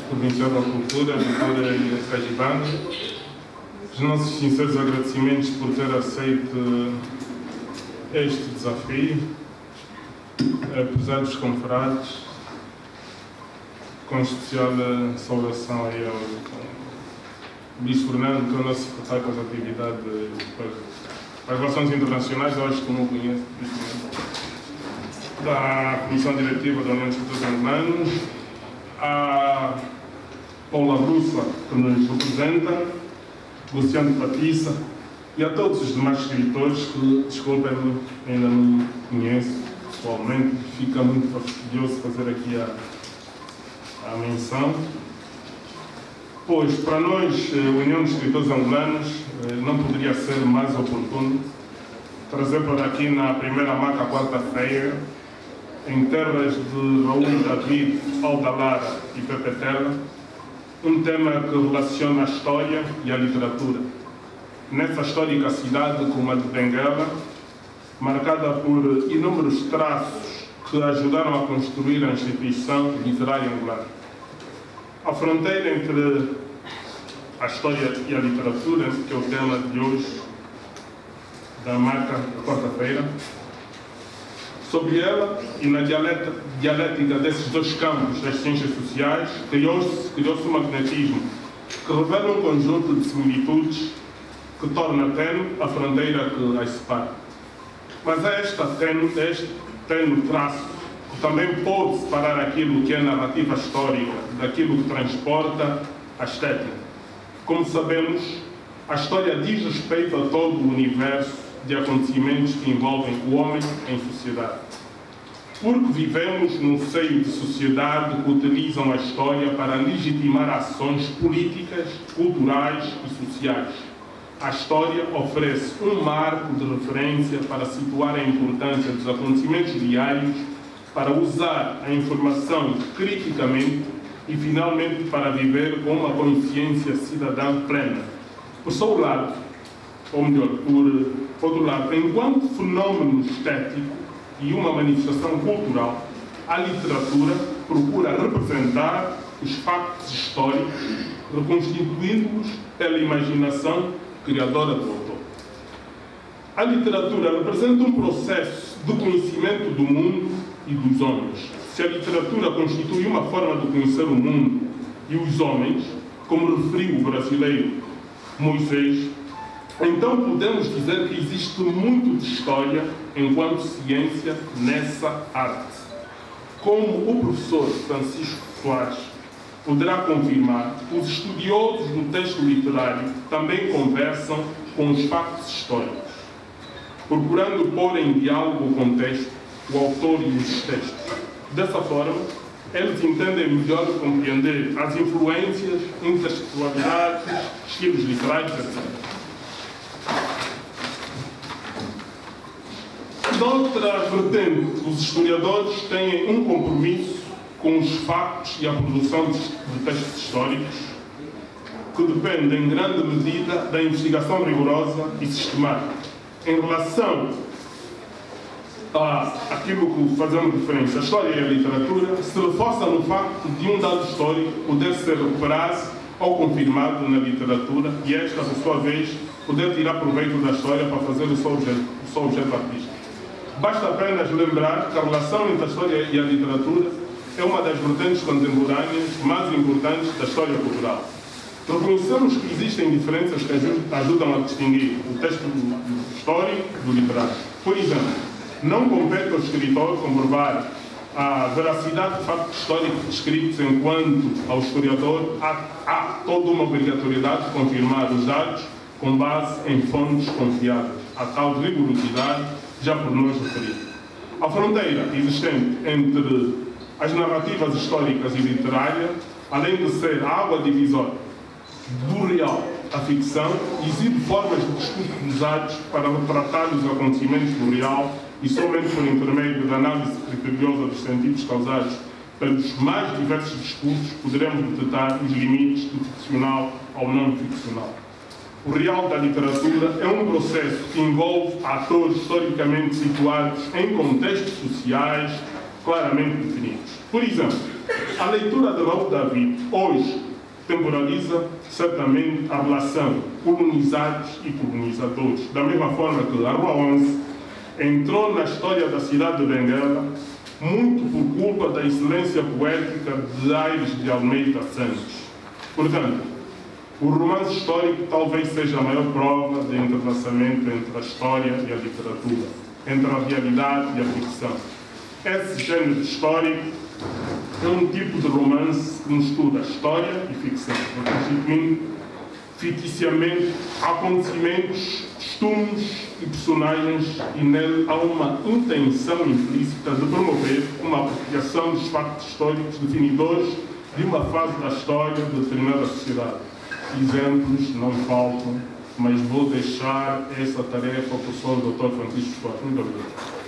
Provincial da Cultura e Sergipano. Os nossos sinceros agradecimentos por ter aceito este desafio, apesar dos confrades, com especial saudação aí ao Luís Fernando, que é o nosso secretário com as atividades para as relações internacionais, eu acho que não o conheço, da Comissão Diretiva da União dos Escritores Angolanos, a Paula Russa, que nos representa, Luciano Patissa, e a todos os demais escritores que, desculpem-me, ainda não conheço pessoalmente, fica muito fastidioso fazer aqui a menção. Pois, para nós, a União dos Escritores Angolanos, não poderia ser mais oportuno trazer para aqui na primeira marca, quarta-feira, em terras de Raul David, Alda Lara e Pepe Terra, um tema que relaciona a história e a literatura. Nessa histórica cidade como a de Benguela, marcada por inúmeros traços que ajudaram a construir a instituição literária angolana. A fronteira entre a história e a literatura, que é o tema de hoje, da marca quarta-feira, sobre ela e na dialética desses dois campos das ciências sociais, criou-se um magnetismo que revela um conjunto de similitudes que torna tênue a fronteira que as separa. Mas é este tênue traço que também pode separar aquilo que é narrativa histórica daquilo que transporta a estética. Como sabemos, a história diz respeito a todo o universo de acontecimentos que envolvem o homem em sociedade. Porque vivemos num seio de sociedade que utilizam a história para legitimar ações políticas, culturais e sociais. A história oferece um marco de referência para situar a importância dos acontecimentos diários, para usar a informação criticamente e, finalmente, para viver com uma consciência cidadã plena. Por seu lado, ou melhor, por outro lado, enquanto fenómeno estético e uma manifestação cultural, a literatura procura representar os factos históricos, reconstituindo-os pela imaginação criadora do autor. A literatura representa um processo de conhecimento do mundo e dos homens. Se a literatura constitui uma forma de conhecer o mundo e os homens, como referiu o brasileiro Moisés, então podemos dizer que existe muito de história enquanto ciência nessa arte. Como o professor Francisco Soares poderá confirmar, os estudiosos do texto literário também conversam com os factos históricos, procurando pôr em diálogo o contexto, o autor e os textos. Dessa forma, eles entendem melhor compreender as influências, intertextualidades, estilos literários, etc. De outra vertente, os historiadores têm um compromisso com os factos e a produção de textos históricos que depende em grande medida da investigação rigorosa e sistemática. Em relação àquilo que fazemos referência, a história e a literatura, se reforça no facto de um dado histórico poder ser recuperado ou confirmado na literatura e esta, por sua vez, poder tirar proveito da história para fazer o seu objeto artístico. Basta apenas lembrar que a relação entre a história e a literatura é uma das vertentes contemporâneas mais importantes da história cultural. Reconhecemos que existem diferenças que ajudam a distinguir o texto histórico do literário. Por exemplo, não compete ao escritor comprovar a veracidade de factos históricos descritos, enquanto ao historiador há toda uma obrigatoriedade de confirmar os dados com base em fontes confiáveis, a tal rigorosidade já por nós referida. A fronteira existente entre as narrativas históricas e literárias, além de ser a água divisória do real à ficção, exibe formas de discurso usados para retratar os acontecimentos do real e somente por intermédio da análise criteriosa dos sentidos causados pelos mais diversos discursos poderemos detectar os limites do ficcional ao não ficcional. O real da literatura é um processo que envolve atores historicamente situados em contextos sociais claramente definidos. Por exemplo, A leitura de Raul David hoje temporaliza certamente a relação colonizados e colonizadores, da mesma forma que a Rua 11 entrou na história da cidade de Benguela muito por culpa da excelência poética de Aires de Almeida Santos. Portanto, o romance histórico talvez seja a maior prova de entrelaçamento entre a história e a literatura, entre a realidade e a ficção. Esse gênero histórico é um tipo de romance que mistura história e ficção, constituindo ficticiamente acontecimentos, costumes e personagens, e nele há uma intenção implícita de promover uma apropriação dos factos históricos definidores de uma fase da história de determinada sociedade. Exemplos não faltam, mas vou deixar essa tarefa ao professor Dr. Francisco Costa. Muito obrigado.